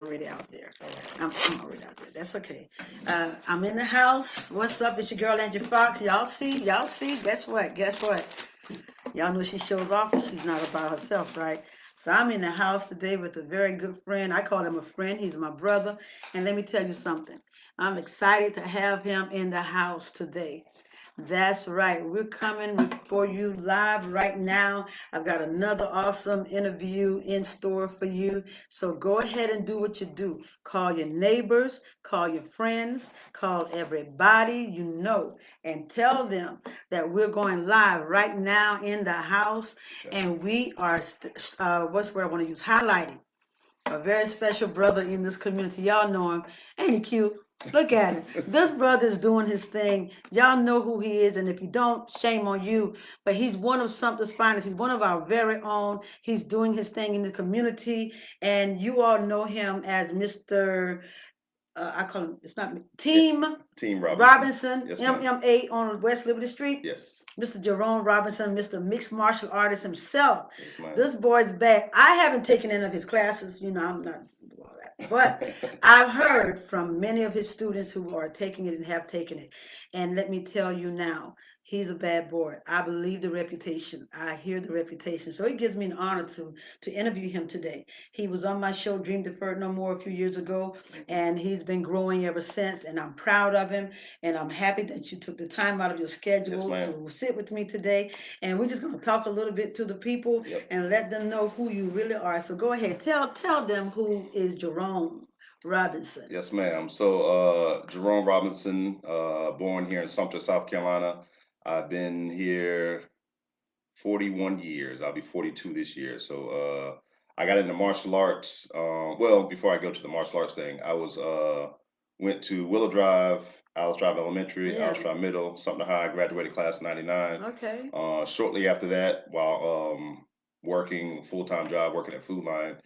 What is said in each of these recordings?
already out there. I'm already out there. That's okay. I'm in the house. What's up? It's your girl Angie Fox. Y'all see? Y'all see? Guess what? Guess what? Y'all know she shows off, but she's not about herself, right? So I'm in the house today with a very good friend. I call him a friend. He's my brother. And let me tell you something. I'm excited to have him in the house today. That's right. We're coming for you live right now. I've got another awesome interview in store for you. So go ahead and do what you do. Call your neighbors, call your friends, call everybody you know, and tell them that we're going live right now in the house. And we are, what's the word I want to use? Highlighting a very special brother in this community. Y'all know him. Ain't he cute? Look at him. This brother's doing his thing. Y'all know who he is, and if you don't, shame on you. But he's one of something's finest. He's one of our very own. He's doing his thing in the community, and you all know him as Mr. I call him, it's not me, Team Robinson, yes, MMA on West Liberty Street. Yes. Mr. Jerome Robinson, Mr. Mixed Martial Artist himself. Yes, this boy's back. I haven't taken any of his classes, I'm not all that. But I've heard from many of his students who are taking it and have taken it. And let me tell you now, he's a bad boy. I believe the reputation. I hear the reputation. So it gives me an honor to interview him today. He was on my show, Dream Deferred No More, a few years ago, and he's been growing ever since, and I'm proud of him, and I'm happy that you took the time out of your schedule to sit with me today, and we're just going to talk a little bit to the people and let them know who you really are. So go ahead, tell them who is Jerome Robinson. Yes, ma'am. So Jerome Robinson, born here in Sumter, South Carolina. I've been here 41 years. I'll be 42 this year. So I got into martial arts. Well, before I go to the martial arts thing, I was went to Willow Drive, Alice Drive Elementary, Alice Drive Middle, Sumter High. Graduated class of '99. Okay. Shortly after that, while working full-time job, working at Food Line,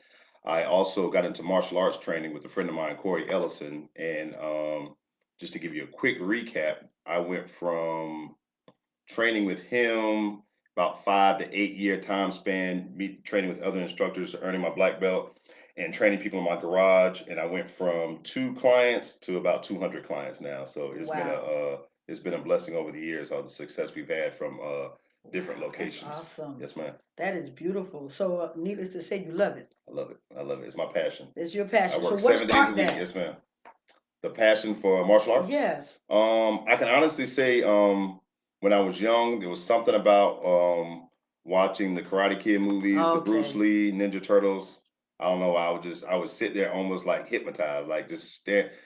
I also got into martial arts training with a friend of mine, Corey Ellison. And just to give you a quick recap, I went from training with him about 5 to 8 year time span, me training with other instructors, earning my black belt, and training people in my garage. And I went from 2 clients to about 200 clients now. So it's been a blessing over the years, all the success we've had from different locations. That's awesome. Yes, ma'am. That is beautiful. So, needless to say, you love it. I love it. I love it. It's my passion. It's your passion. I work so 7 days a week. Yes, ma'am. The passion for martial arts. Yes. I can honestly say, when I was young, there was something about watching the Karate Kid movies, the Bruce Lee, Ninja Turtles. I don't know. I would sit there almost like hypnotized, like just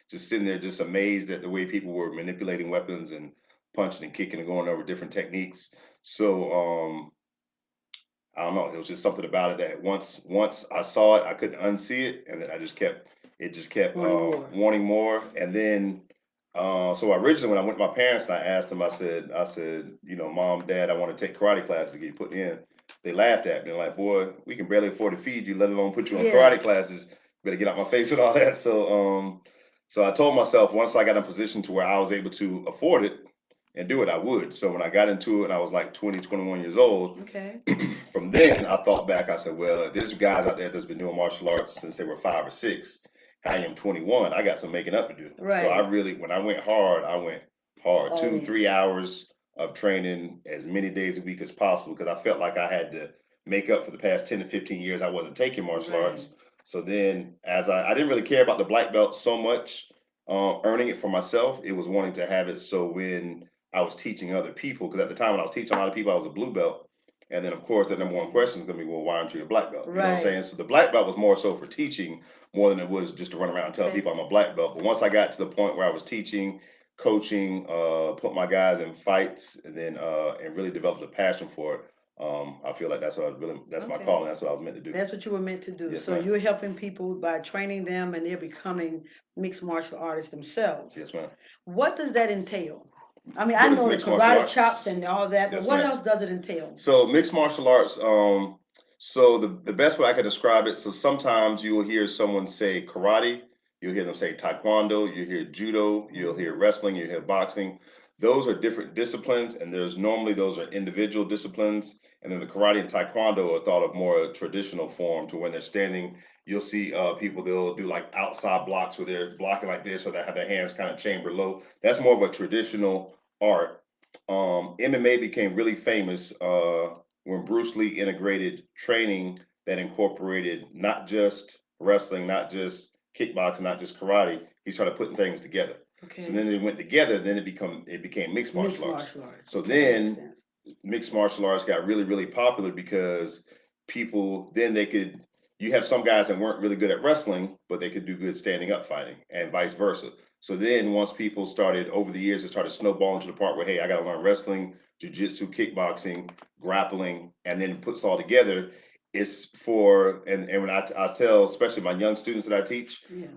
sitting there, just amazed at the way people were manipulating weapons and punching and kicking and going over different techniques. So I don't know. It was just something about it that once I saw it, I couldn't unsee it, and then it just kept wanting more. And then so originally when I went to my parents and I asked them, I said, Mom, Dad, I want to take karate classes to get put in. They laughed at me. They're like, boy, we can barely afford to feed you, let alone put you on karate classes. Better get out my face and all that. So I told myself once I got in a position to where I was able to afford it and do it, I would. So when I got into it and I was like 20, 21 years old, from then I thought back, I said, well, there's guys out there that's been doing martial arts since they were 5 or 6. I am 21. I got some making up to do. Right. So when I went hard, I went hard. 2-3 hours of training as many days a week as possible because I felt like I had to make up for the past 10 to 15 years I wasn't taking martial arts. So then as I didn't really care about the black belt so much, earning it for myself. It was wanting to have it so when I was teaching other people, because at the time when I was teaching a lot of people, I was a blue belt. And then, of course, the number one question is going to be, well, why aren't you a black belt? You know what I'm saying? So the black belt was more so for teaching more than it was just to run around and tell people I'm a black belt. But once I got to the point where I was teaching, coaching, put my guys in fights, and then and really developed a passion for it, I feel like that's my calling. That's what I was meant to do. That's what you were meant to do. Yes, so ma'am. You're helping people by training them, and they're becoming mixed martial artists themselves. Yes, ma'am. What does that entail? I mean, I know the karate chops and all that, but what else does it entail? So mixed martial arts, so the best way I can describe it, so sometimes you will hear someone say karate, you'll hear them say taekwondo, you'll hear judo, you'll hear wrestling, you'll hear boxing. those are different disciplines, and those are individual disciplines, and then the karate and taekwondo are thought of more a traditional form to when they're standing. You'll see people, they'll do like outside blocks where they're blocking like this, or they have their hands kind of chambered low. That's more of a traditional art. MMA became really famous when Bruce Lee integrated training that incorporated not just wrestling, not just kickboxing, not just karate. He started putting things together. So Okay. then they went together. Then it became mixed Mixed martial arts. martial arts. So Okay, that makes then sense. mixed martial arts got really popular because people then they could you have some guys that weren't really good at wrestling, but they could do good standing up fighting, and vice versa. So then once people started over the years, it started snowballing to the part where hey, I got to learn wrestling, jujitsu, kickboxing, grappling, and then it puts all together. It's for and when I tell especially my young students that I teach, Yeah.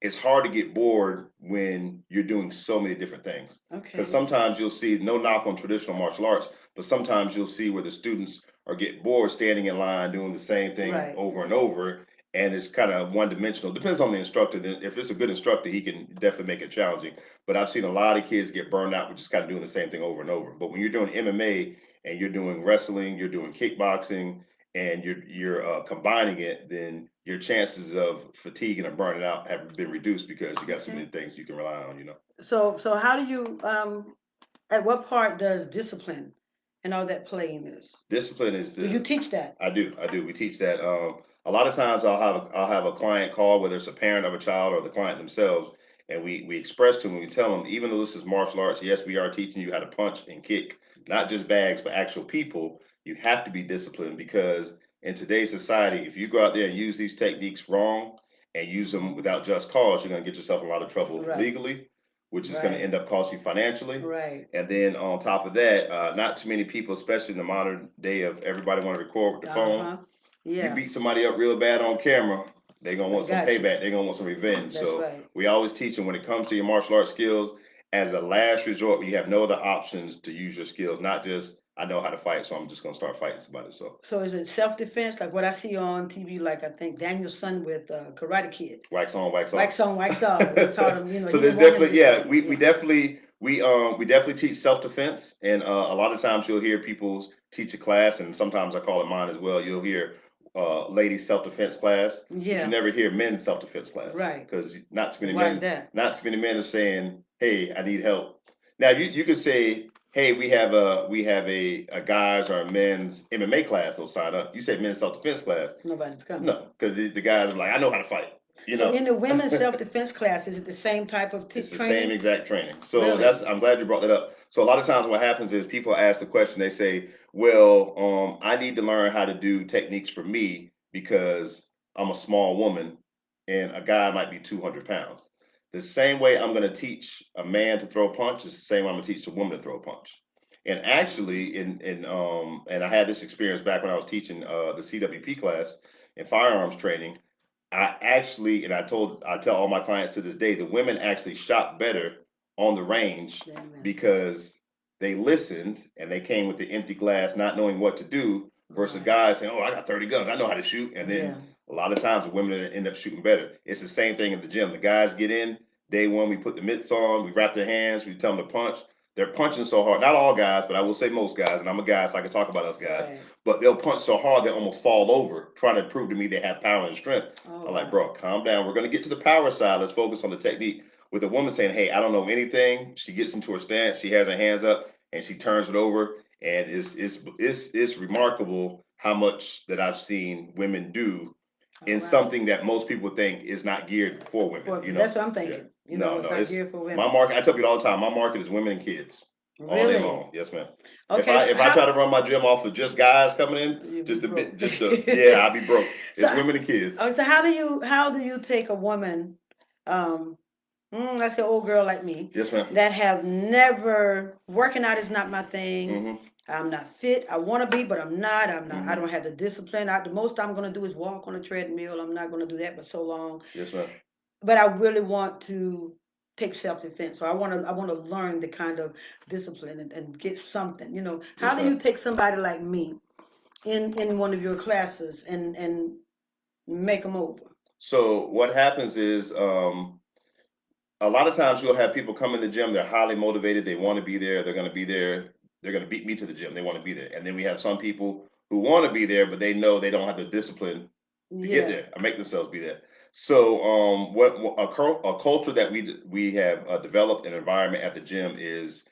it's hard to get bored when you're doing so many different things. Because Okay. sometimes you'll see no knock on traditional martial arts, but sometimes you'll see where the students are getting bored standing in line doing the same thing Right. over and over, and it's kind of one dimensional. Depends on the instructor. If it's a good instructor, he can definitely make it challenging. But I've seen a lot of kids get burned out with just kind of doing the same thing over and over. But when you're doing MMA and you're doing wrestling, you're doing kickboxing, and you're combining it, then your chances of fatigue and burning out have been reduced because you got so many Okay. things you can rely on. So how do you at what part does discipline and all that play in this? Discipline is Do you the teach that? I do. We teach that. A lot of times I'll have a client call, whether it's a parent of a child or the client themselves, and we express to them, we tell them, even though this is martial arts, yes, we are teaching you how to punch and kick, not just bags, but actual people. You have to be disciplined because in today's society, if you go out there and use these techniques wrong and use them without just cause, you're going to get yourself in a lot of trouble Right. legally, which is going to Right. end up costing you financially. Right. And then on top of that, not too many people, especially in the modern day of everybody want to record with the Uh phone. huh. You Yeah. beat somebody up real bad on camera, they're gonna They want some got you. payback. They're gonna want some revenge. That's So right. we always teach them when it comes to your martial arts skills, as a last resort, when you have no other options to use your skills, not just I know how to fight, so I'm just gonna start fighting somebody. So So is it self defense like what I see on TV? Like I think Daniel's son with Karate Kid. wax on, wax off. Wax on, wax off. He taught him. So He there's didn't want him to definitely, yeah, swing. we Yeah. definitely we definitely teach self defense, and a lot of times you'll hear people teach a class, and sometimes I call it mine as well. You'll hear ladies self defense class, but you Yeah. never hear men's self defense class Right. because not too And many why is men that? not too many men are saying, "Hey, I need help." Now you could say, "Hey, we have a guys or a men's MMA class." They'll sign up. You say men's self defense class, Nobody's coming. no, because the guys are like, "I know how to fight," you So know. in the women's self defense class, is it the same type of It's the same training? exact training. So Really? I'm glad you brought that up. So a lot of times what happens is people ask the question, they say, well, I need to learn how to do techniques for me because I'm a small woman and a guy might be 200 pounds. The same way I'm going to teach a man to throw a punch is the same way I'm going to teach a woman to throw a punch. And actually, and I had this experience back when I was teaching the CWP class in firearms training. I actually, and I tell all my clients to this day, the women actually shot better on the range Amen. because they listened and they came with the empty glass, not knowing what to do, versus Right. guys saying, "Oh, I got 30 guns, I know how to shoot," and Yeah. then a lot of times the women end up shooting better. It's the same thing in the gym. The guys get in day one, we put the mitts on, we wrap their hands, we tell them to punch. They're punching so hard. Not all guys, but I will say most guys, and I'm a guy, so I can talk about us guys. Right. But they'll punch so hard they almost fall over, trying to prove to me they have power and strength. Oh I'm like, wow. bro, calm down. We're gonna get to the power side. Let's focus on the technique. With a woman saying, "Hey, I don't know anything," she gets into her stance. She has her hands up and she turns it over, and it's remarkable how much that I've seen women do Oh in wow. something that most people think is not geared for women. Well, You know? that's what I'm Yeah. thinking. No, It's no. not It's geared for my women. market. I tell people all the time. My market is women and kids all day Really? long. Yes, ma'am. If Okay. I So if I try how to run my gym off of just guys coming in, you be just a broke? bit, yeah, I'd be broke. So, It's women and kids. so how do you take a woman, um, let's say old girl like me, Yes, ma'am. that have never working out is not my thing. Mm-hmm. I'm not fit. I want to be, but I'm not. I'm not. I Mm-hmm. don't have the discipline. The most I'm gonna do is walk on a treadmill. I'm not gonna do that for so long. Yes, ma'am. But I really want to take self-defense. So I want to learn the kind of discipline and get something. How Yes, do you ma'am. take somebody like me in one of your classes and make them over? So what happens is, a lot of times you'll have people come in the gym, they're highly motivated, they want to be there, they're going to be there, they're going to beat me to the gym, they want to be there. And then we have some people who want to be there, but they know they don't have the discipline to get Yeah. there or make themselves be there. So, what a culture that we have developed an environment at the gym is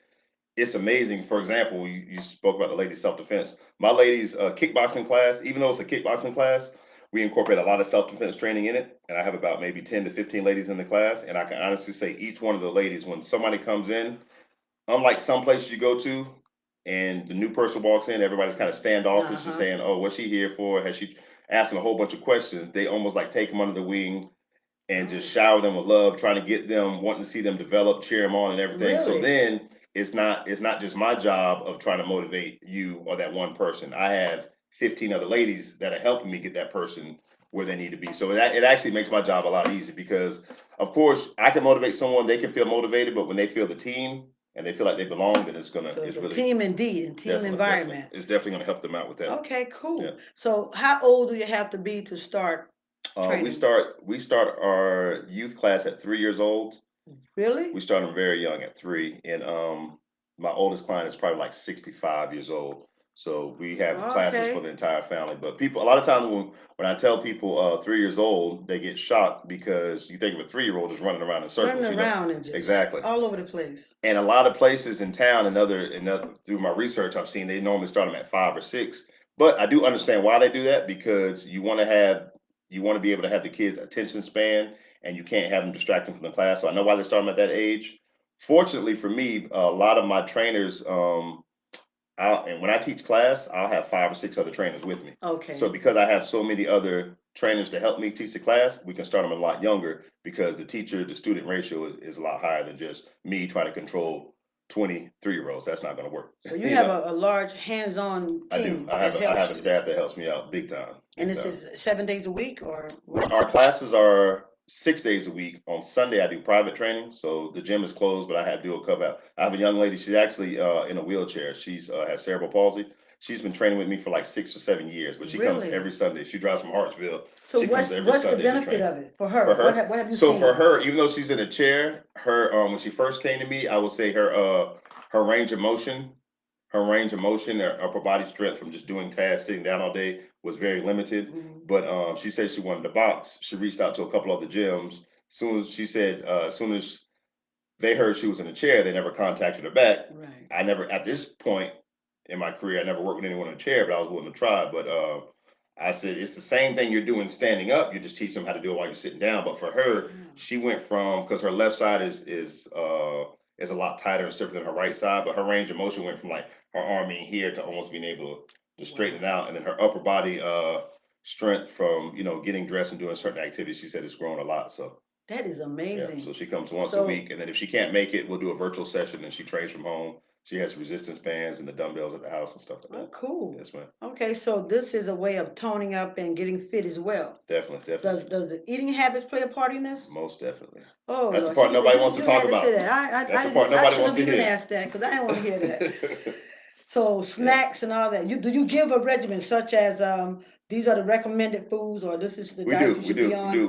it's amazing. For example, you spoke about the ladies self defense. My ladies kickboxing class, even though it's a kickboxing class, we incorporate a lot of self defense training in it. And I have about maybe 10 to 15 ladies in the class. And I can honestly say each one of the ladies, when somebody comes in, unlike some places you go to, and the new person walks in, everybody's kind of standoffish and saying, "Oh, what's she here for?" Has she asking a whole bunch of questions? They almost like take them under the wing and just shower them with love, trying to get them, wanting to see them develop, cheer them on, and everything. So Really? then it's not just my job of trying to motivate you or that one person. I have 15 other ladies that are helping me get that person where they need to be. So it actually makes my job a lot easier because, of course, I can motivate someone, they can feel motivated, but when they feel the team and they feel like they belong, then So it's it's a really team indeed, and team environment. it's definitely gonna help them out with that. Okay, cool. Yeah. So how old do you have to be to start We training? start our youth class at 3 years old. Really? We start them very young at 3, and my oldest client is probably like 65 years old. So we have classes for Okay. the entire family. But people, a lot of times when I tell people 3 years old, they get shocked because you think of a 3-year-old just running around in circles. Running You know around and just exactly. all over the place. And a lot of places in town and other through my research, I've seen they normally start them at 5 or 6. But I do understand why they do that because you want to be able to have the kids' attention span, and you can't have them distracting from the class. So I know why they start them at that age. Fortunately for me, a lot of my trainers, and when I teach class, I'll have 5 or 6 other trainers with me. Okay. So because I have so many other trainers to help me teach the class, we can start them a lot younger because the teacher to student ratio is a lot higher than just me trying to control 23-year-olds. That's not going to work. So you have a large hands-on I do. team I that have helps a you. staff that helps me out big time. And Big this time. is 7 days a week or what? Our classes are 6 days a week. On Sunday, I do private training, so the gym is closed, but I have to do a cover out. I have a young lady. She's actually in a wheelchair. She's has cerebral palsy. She's been training with me for like 6 or 7 years, but she comes Really? every Sunday. She drives from Hartsville. So She comes every what's the Sunday to benefit train. of it for her? For her, What have you so seen? for her, even though she's in a chair, her when she first came to me, I would say her range of motion her upper body strength from just doing tasks sitting down all day was very limited. Mhm. But she said she wanted to box. She reached out to a couple other gyms. Soon as she said, as soon as they heard she was in a chair, they never contacted her back. Right. I never, at this point in my career, I never worked with anyone in a chair, but I was willing to try. But I said it's the same thing you're doing standing up. You just teach them how to do it while you're sitting down. But for her, she went from because her left side is a lot tighter and stiffer than her right side, but her range of motion went from like her arm being here to almost being able to straighten it out, and then her upper body strength from getting dressed and doing certain activities. She said it's grown a lot. So That is yeah, amazing. so she comes once a So week, and then if she can't make it, we'll do a virtual session, and she trains from home. She has resistance bands and the dumbbells at the house and stuff like oh, that. cool. Yes, ma'am. Okay, so this is a way of toning up and getting fit as well. Definitely, Does definitely. the eating habits play a part in this? Most definitely. Oh That's the Lord, see, part nobody wants to you talk had to say about. that. That's I the part didn't. I nobody should wants have to even hear. asked that because I didn't want to hear that. So snacks and all that. Do you give a regimen such as these are the recommended foods or this is the We diet do, you we should be do, we on? do.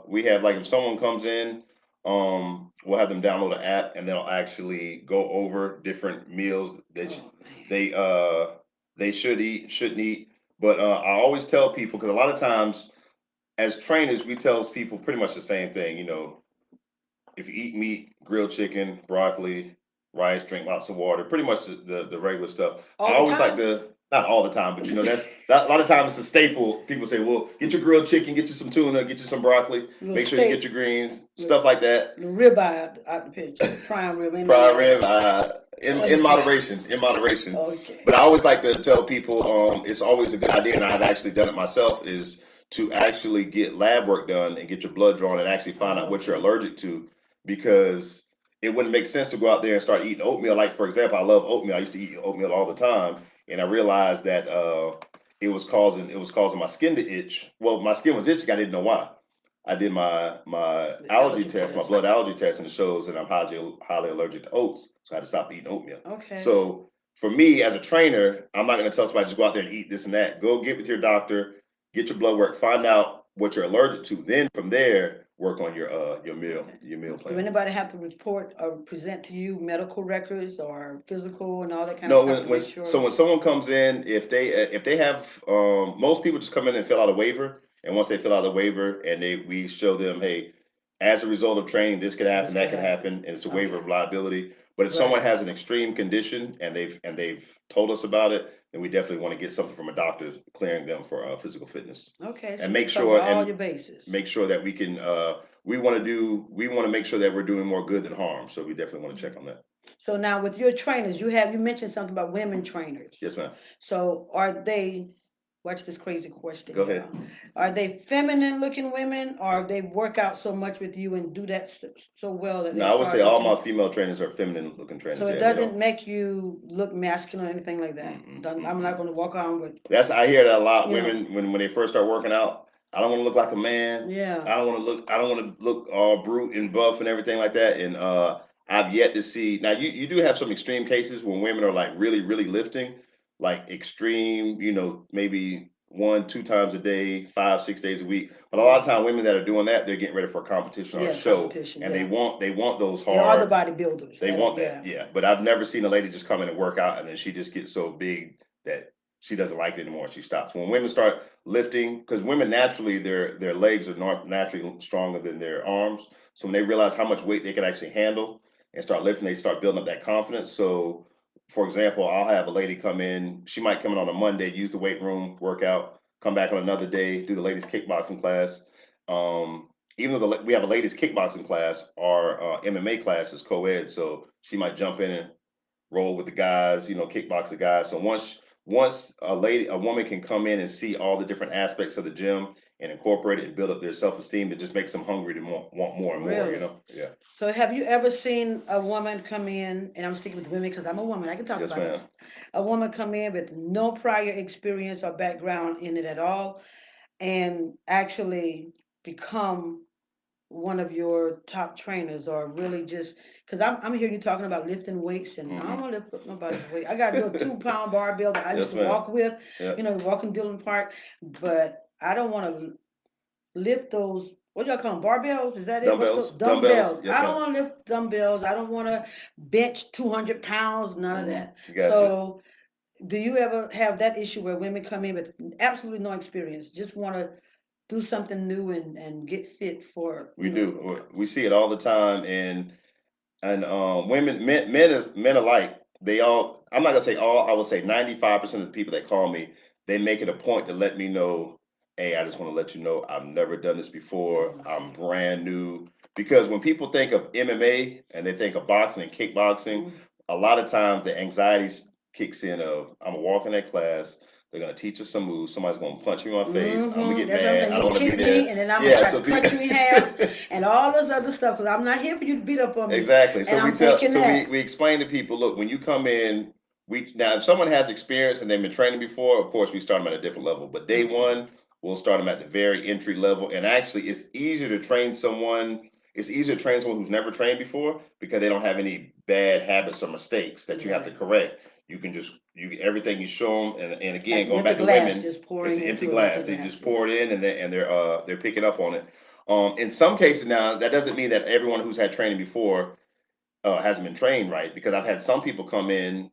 We have like if someone comes in, we'll have them download an app and they'll actually go over different meals that Oh man. they they should eat, shouldn't eat. But I always tell people because a lot of times as trainers we tell people pretty much the same thing. If you eat meat, grilled chicken, broccoli, rice, drink lots of water, pretty much the regular stuff. I All the always like time? to, not all the time, but that a lot of times it's a staple. People say, well, get your grilled chicken, get you some tuna, get you some broccoli, Little make sure you get steak, your greens, little, stuff like that. little ribeye out the picture, prime rib, ain't nothing Prime wrong with rib, that. in Okay. moderation, in moderation. Okay. But I always like to tell people, it's always a good idea, and I've actually done it myself, is to actually get lab work done and get your blood drawn and actually find out what you're Okay. allergic to, because it wouldn't make sense to go out there and start eating oatmeal. Like for example, I love oatmeal. I used to eat oatmeal all the time, and I realized that it was causing my skin to itch. Well, my skin was itching. I didn't know why. I did my The allergy allergy test, my test. blood allergy test, and it shows that I'm highly allergic to oats. So I had to stop eating oatmeal. Okay. So for me as a trainer, I'm not going to tell somebody just go out there and eat this and that. Go get with your doctor, get your blood work, find out what you're allergic to. Then from there, work on your meal Do plan. anybody have to report or present to you medical records or physical and all that kind of No, stuff to make sure? when someone comes in, if they have most people just come in and fill out a waiver, and once they fill out the waiver and we show them, hey, as a result of training, this could happen, This that could could happen, and it's a waiver Okay. of liability. But if someone Right. has an extreme condition and they've told us about it, then we definitely want to get something from a doctor clearing them for physical fitness, Okay, so and you make cover sure all your bases. that we can we want to make sure that we're doing more good than harm. So we definitely want to check on that. So now with your trainers, you mentioned something about women trainers. Yes, ma'am. So are they, watch this crazy question, Go ahead. y'all. Are they feminine looking women, or they work out so much with you and do that so well that they No, I would start say all looking? my female trainers are feminine looking trainers. So it Yeah, they doesn't don't. make you look masculine or anything like that. I'm not going to walk on with, I hear that a lot. you know. Women when they first start working out, I don't want to look like a man. Yeah. I don't want to look all brute and buff and everything like that. And I've yet to see. Now you do have some extreme cases when women are like really really lifting, like extreme. You know, maybe 1, 2 times a day, 5, 6 days a week. But a lot of time, women that are doing that, they're getting ready for a competition or a Yeah, show, competition, and yeah. they want those They are the hard. bodybuilders. They That- want that, yeah. But I've never seen a lady just come in and work out and then she just gets so big that she doesn't like it anymore. She stops. When women start lifting, because women naturally their legs are naturally stronger than their arms. So when they realize how much weight they can actually handle and start lifting, they start building up that confidence. So, for example, I'll have a lady come in. She might come in on a Monday, use the weight room, workout, come back on another day, do the ladies kickboxing class. Even though we have a ladies kickboxing class, our MMA class is co-ed, so she might jump in and roll with the guys, kickbox the guys. So once a woman can come in and see all the different aspects of the gym and incorporate it and build up their self-esteem, it just makes them hungry to want more and more. Really? Yeah. So have you ever seen a woman come in, and I'm speaking with women because I'm a woman, I can talk Yes, about ma'am. this. A woman come in with no prior experience or background in it at all, and actually become one of your top trainers, or really just because I'm hearing you talking about lifting weights, and I don't want to lift up nobody's weight. I got a little 2 pound barbell that I Yes, used to ma'am. walk with, Yeah. walking Dillon Park, but I don't want to lift those. What y'all call them? Barbells? Is that it? What's the Dumbbells. dumbbells? Yes, I don't ma'am. want to lift dumbbells. I don't want to bench 200 pounds. None of that. Gotcha. So, do you ever have that issue where women come in with absolutely no experience, just want to do something new and get fit for? We do. We see it all the time, and women, men alike. They all. I'm not gonna say all. I would say 95% of the people that call me, they make it a point to let me know. Hey, I just want to let you know I've never done this before. I'm brand new. Because when people think of MMA and they think of boxing and kickboxing, a lot of times the anxiety kicks in of I'm gonna walk in that class. They're gonna teach us some moves. Somebody's gonna punch me in my face. I'm gonna get That's mad. what I'm I don't want to saying. You be kick me, there. and then I'm Yeah, gonna so try to cut you in half, and all this other stuff. Because I'm not here for you to beat up on me. exactly. So And I'm thinking that. we explain to people, look, when you come in, now if someone has experience and they've been training before, of course we start them at a different level. But day one, we'll start them at the very entry level. And actually, it's easier to train someone. It's easier to train someone who's never trained before because they don't have any bad habits or mistakes that you have to correct. You can just everything you show them, and again, Like an going back empty to glass, women, just pouring it's an empty into an glass. empty They glass, just pour it in, and they're picking up on it. In some cases, now that doesn't mean that everyone who's had training before hasn't been trained right, because I've had some people come in,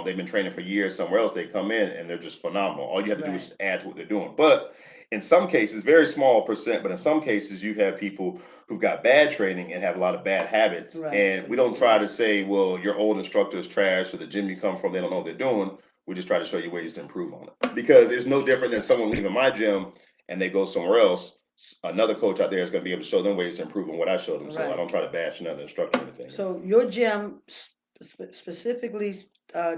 they've been training for years somewhere else, they come in and they're just phenomenal. All you have to do is just add to what they're doing. But in some cases, very small percent, but in some cases, you have people who've got bad training and have a lot of bad habits. Right. And So we don't try to say, well, your old instructor is trash or the gym you come from, they don't know what they're doing. We just try to show you ways to improve on it. Because it's no different than someone leaving my gym and they go somewhere else. Another coach out there is going to be able to show them ways to improve on what I showed them. So I don't try to bash another instructor or anything. So your gym specifically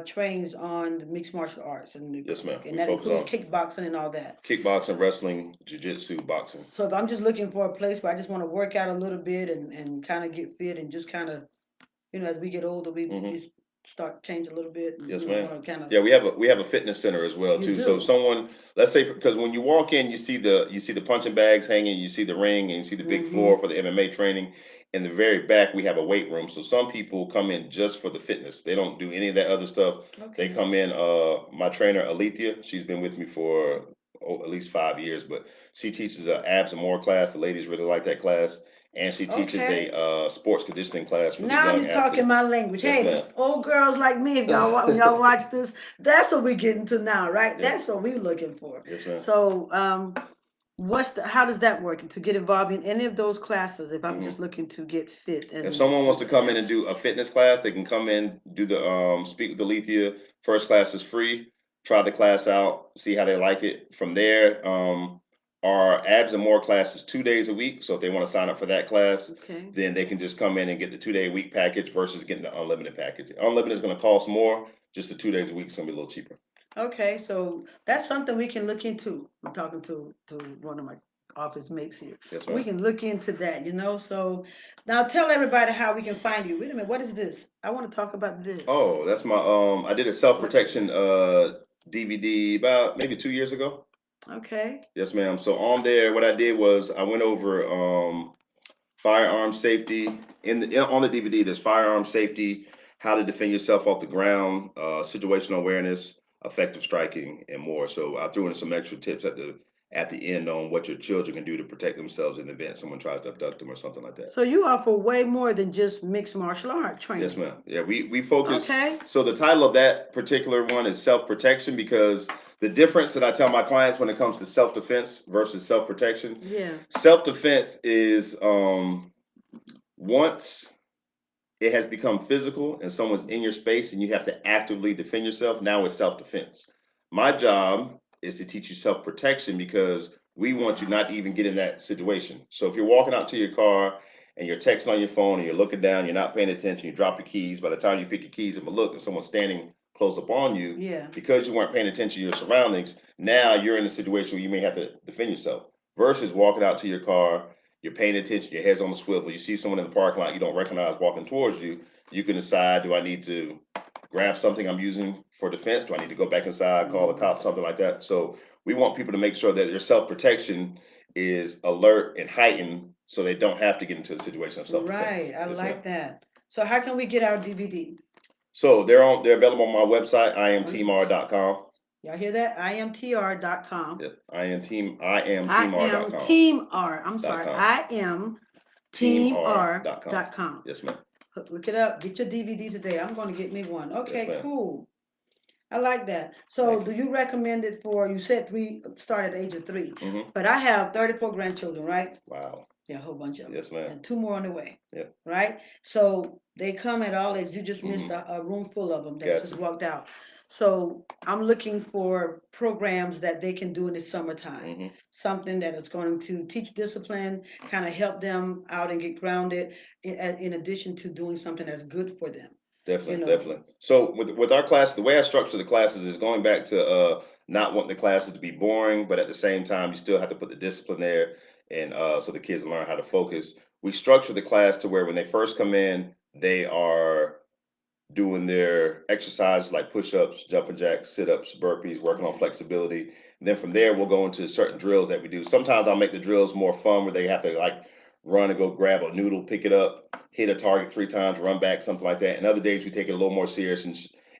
trains on the mixed martial arts, and Yes, ma'am. and We that focus includes on kickboxing and all that. kickboxing, wrestling, jiu-jitsu, boxing. So if I'm just looking for a place where I just want to work out a little bit and kind of get fit and just kind of, as we get older, we start changing a little bit. And, Yes, ma'am. want to kind of. Yeah, we have a fitness center as well too. So if someone, let's say, because when you walk in, you see the punching bags hanging, you see the ring, and you see the big floor for the MMA training. In the very back, we have a weight room. So some people come in just for the fitness. They don't do any of that other stuff. They come in. My trainer Alethea, she's been with me for at least 5 years. But she teaches a abs and more class. The ladies really like that class, and she teaches Okay. a sports conditioning class for the Now young you're talking my athletes. language. Yes, Hey, ma'am. old girls like me, if when y'all watch this, that's what we're getting to now, right? Yeah. That's what we're looking for. Yes, ma'am. So, how does that work to get involved in any of those classes if I'm hmm just looking to get fit If and someone wants to come in and do a fitness class, they can come in, do the speak with Alethea. First class is free. Try the class out, see how they like it. From there, our abs and more class is 2 days a week. So if they want to sign up for that class, okay. then they can just come in and get the 2 day a week package versus getting the unlimited package. Unlimited is going to cost more. Just the 2 days a week is going to be a little cheaper. Okay, so that's something we can look into. I'm talking to one of my office mates here. Yes, We ma'am. can look into that, you know. So now tell everybody how we can find you. Wait a minute, what is this? I want to talk about this. Oh, that's my I did a self protection DVD about maybe 2 years ago. Okay. Yes, ma'am. So on there, what I did was I went over firearm safety on the DVD. There's firearm safety, how to defend yourself off the ground, situational awareness, effective striking, and more. So I threw in some extra tips at the end on what your children can do to protect themselves in the event someone tries to abduct them or something like that. So you offer way more than just mixed martial art training. Yes, ma'am. Yeah, we focus. Okay. So the title of that particular one is self protection because the difference that I tell my clients when it comes to self defense versus self protection. Yeah. Self defense is once it has become physical and someone's in your space and you have to actively defend yourself, now it's self defense. My job is to teach you self protection because we want you not to even get in that situation. So if you're walking out to your car and you're texting on your phone and you're looking down, you're not paying attention, you drop your keys. By the time you pick your keys up and look and someone's standing close up on you, Yeah. because you weren't paying attention to your surroundings, now you're in a situation where you may have to defend yourself. Versus walking out to your car, you're paying attention, your head's on the swivel, you see someone in the parking lot you don't recognize walking towards you, you can decide, do I need to grab something I'm using for defense? Do I need to go back inside, call the cops, something like that? So we want people to make sure that their self-protection is alert and heightened so they don't have to get into a situation of self-defense. Right. I Yes, like ma'am. that. So how can we get our DVD? So they're available on my website, imteamr.com. Y'all hear that? imtr.com. Yep. I am I am teamr.com. Team R. I'm sorry. .com. I am Teamr.com. teamr.com. Yes, ma'am. Look it up. Get your DVD today. I'm going to get me one. Yes, Okay, ma'am. cool. I like that. So, Thank do you recommend it for? You said start at the age of 3, hmm but I have 34 grandchildren, right? Wow. Yeah, a whole bunch of them, Yes, ma'am. and 2 more on the way. Yep. Right? So they come at all ages. You just missed hmm a room full of them that Gotcha. just walked out. So I'm looking for programs that they can do in the summertime. hmm Something that is going to teach discipline, kind of help them out and get grounded, in addition to doing something that's good for them. Definitely, You know. definitely. So with our class, the way I structure the classes is going back to not wanting the classes to be boring, but at the same time you still have to put the discipline there, and so the kids learn how to focus. We structure the class to where when they first come in, they are doing their exercises like push-ups, jumping jacks, sit-ups, burpees, working on flexibility. And then from there, we'll go into certain drills that we do. Sometimes I'll make the drills more fun where they have to like run and go grab a noodle, pick it up, hit a target 3 times, run back, something like that. And other days we take it a little more serious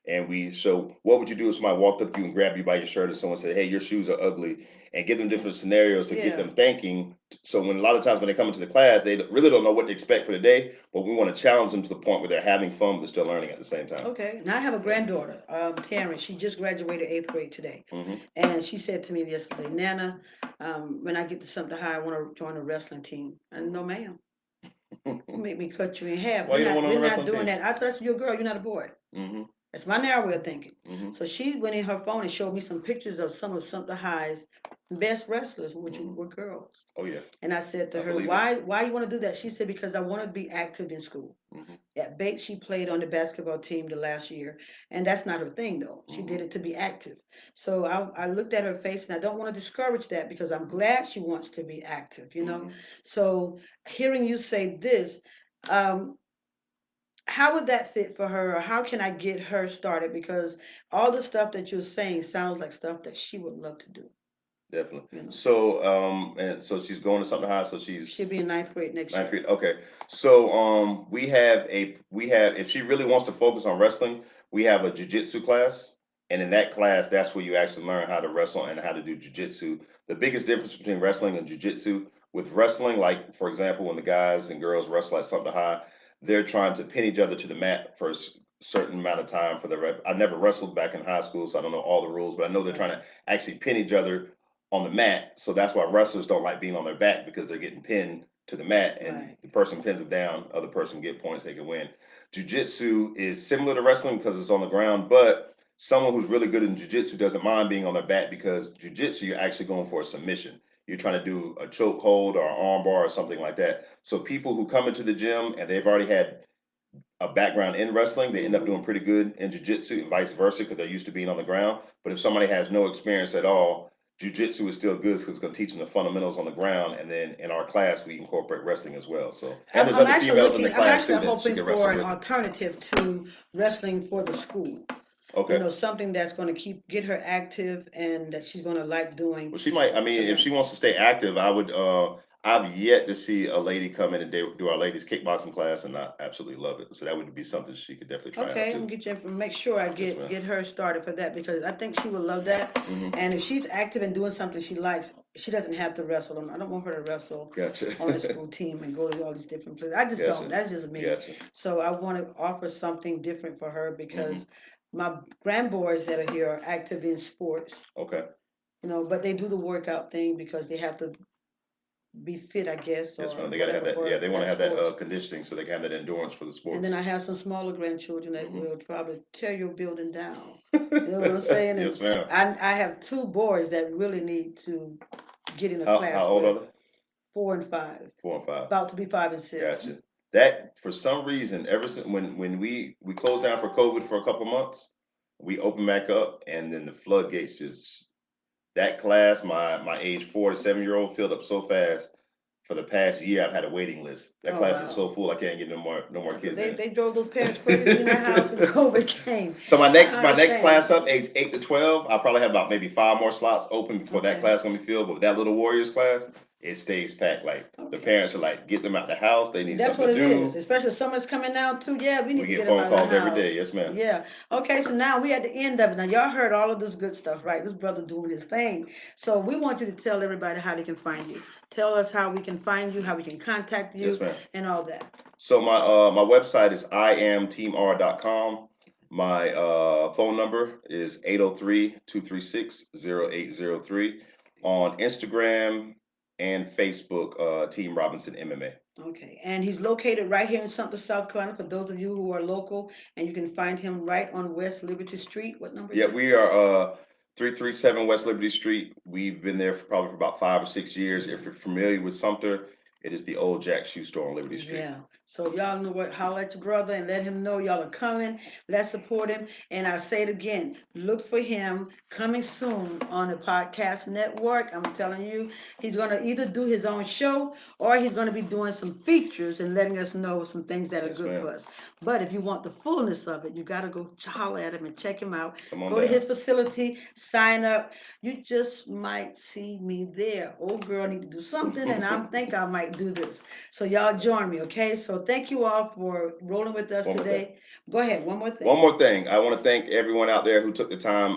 and we show what would you do if somebody walked up to you and grabbed you by your shirt and someone said, "Hey, your shoes are ugly," and give them different scenarios to get Yeah. them thinking. So when a lot of times when they come into the class, they really don't know what to expect for the day, but we want to challenge them to the point where they're having fun, but they're still learning at the same time. Okay. Now I have a granddaughter, Karen. She just graduated 8th grade today, hmm and she said to me yesterday, "Nana, when I get to something high, I want to join a wrestling team." And no, ma'am, you make me cut you in half. Why you don't want on We're the not wrestling doing team? that. I thought you're a girl. You're not a boy. hmm That's my narrow way of thinking. hmm So she went in her phone and showed me some pictures of some of Sumter High's best wrestlers, which hmm were girls. Oh yeah, And I said to I her, believe it. why you want to do that? She said, because I want to be active in school. hmm At Bates, she played on the basketball team the last year, and that's not her thing though. She hmm did it to be active. So I looked at her face, and I don't want to discourage that because I'm glad she wants to be active, you know. hmm So hearing you say this, um, how would that fit for her, or how can I get her started? Because all the stuff that you're saying sounds like stuff that she would love to do. Definitely. You know, So and so she's going to something high. So she'll she's be in 9th grade next ninth year. grade. Okay. So we have if she really wants to focus on wrestling, we have a jiu-jitsu class. And in that class, that's where you actually learn how to wrestle and how to do jujitsu. The biggest difference between wrestling and jujitsu, with wrestling, like for example, when the guys and girls wrestle at something high, they're trying to pin each other to the mat for a certain amount of time for the rep. I never wrestled back in high school, so I don't know all the rules, but I know they're trying to actually pin each other on the mat. So that's why wrestlers don't like being on their back, because they're getting pinned to the mat, and the person pins them down, other person get points, they can win. Jiu-jitsu is similar to wrestling because it's on the ground, but someone who's really good in jiu-jitsu doesn't mind being on their back, because jiu-jitsu, you're actually going for a submission. You're trying to do a choke hold or an arm bar or something like that. So people who come into the gym and they've already had a background in wrestling, they end up doing pretty good in jiu-jitsu, and vice versa, because they're used to being on the ground. But if somebody has no experience at all, jiu-jitsu is still good because it's going to teach them the fundamentals on the ground. And then in our class, we incorporate wrestling as well. So, and there's other females in the class too that she can wrestle for an with. alternative to wrestling for the school. Okay. You know, something that's going to get her active and that she's going to like doing. Well, she might. I mean, if she wants to stay active, I would. I've yet to see a lady come in and do our ladies kickboxing class and not absolutely love it. So that would be something she could definitely try out Okay, too. I'm gonna get you make sure I get her started for that, because I think she would love that. And if she's active and doing something she likes, she doesn't have to wrestle. I don't want her to wrestle on the school team and go to all these different places. I just don't. That's just me. So I want to offer something different for her, because my grandboys that are here are active in sports. Okay. You know, but they do the workout thing because they have to be fit, I guess. Yes, Or ma'am. They gotta have that. for Yeah, they want to have that sports. conditioning so they can have that endurance for the sport. And then I have some smaller grandchildren that will probably tear your building down. You know what I'm saying? And Yes, ma'am. I have two boys that really need to get in a class. How old are they? 4 and 5. 4 and 5. About to be 5 and 6. Gotcha. That, for some reason, ever since when we closed down for COVID for a couple months, we opened back up, and then the floodgates just, that class, my age 4 to 7-year-old filled up so fast. For the past year, I've had a waiting list. That class is so full, I can't get no more kids in. They drove those parents crazy in their house when COVID came. So my next class up, age 8 to 12, I'll probably have about maybe 5 more slots open before that class gonna be filled. But with that little Warriors class, it stays packed. Like the parents are like, get them out the house. They need something to do. That's what it is. Especially summer's coming out too. Yeah, we need to get them out of the house. We get phone calls every day. Yes, ma'am. Yeah. Okay, so now we at the end of it. Now y'all heard all of this good stuff, right? This brother doing his thing. So we want you to tell everybody how they can find you. Tell us how we can find you, how we can contact you, and all that. So my website is iamteamr.com. My phone number is 803-236-0803. On Instagram and Facebook, Team Robinson MMA. Okay, and he's located right here in Sumter, South Carolina, for those of you who are local, and you can find him right on West Liberty Street. What number is that? We are 337 West Liberty Street. We've been there probably for about 5 or 6 years. If you're familiar with Sumter, it is the old Jack Shoe Store on Liberty Street. Yeah. So y'all know what, holler at your brother and let him know y'all are coming. Let's support him. And I say it again, look for him coming soon on the podcast network. I'm telling you, he's going to either do his own show or he's going to be doing some features and letting us know some things that are good for us. But if you want the fullness of it, you got to go holler at him and check him out. Go to his facility, sign up. You just might see me there. Old girl need to do something, and I think I might do this. So y'all join me, okay? So thank you all for rolling with us today. Go ahead, one more thing. One more thing. I want to thank everyone out there who took the time.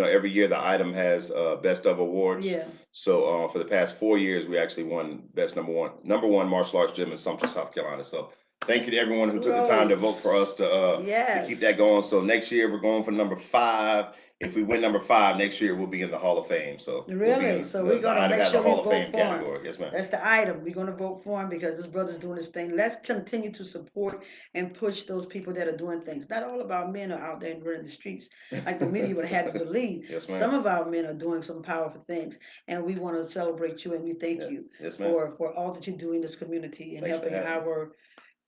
Every year the item has best of awards. Yeah. So for the past 4 years, we actually won best number one martial arts gym in Sumter, South Carolina. So thank you to everyone who took the time to vote for us to keep that going. So next year we're going for number 5. If we win number 5 next year, we'll be in the Hall of Fame. So really, so we're going to make sure we vote for him. Yes, ma'am. That's the item. We're going to vote for him because this brother's doing his thing. Let's continue to support and push those people that are doing things. Not all of our men are out there and running the streets like the media would have to believe. Yes, ma'am. Some of our men are doing some powerful things, and we want to celebrate you and we thank you for all that you do in this community and helping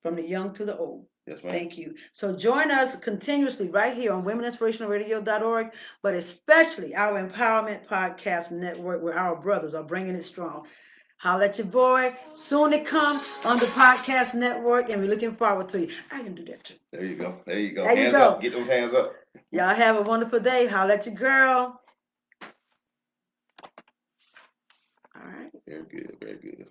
from the young to the old. Yes, ma'am. Thank you. So join us continuously right here on womeninspirationalradio.org, but especially our Empowerment Podcast Network, where our brothers are bringing it strong. Holla at your boy. Soon to come on the podcast network, and we're looking forward to you. I can do that too. There you go. There you go. Hands up. Get those hands up. Y'all have a wonderful day. Holla at your girl. All right. Very good. Very good.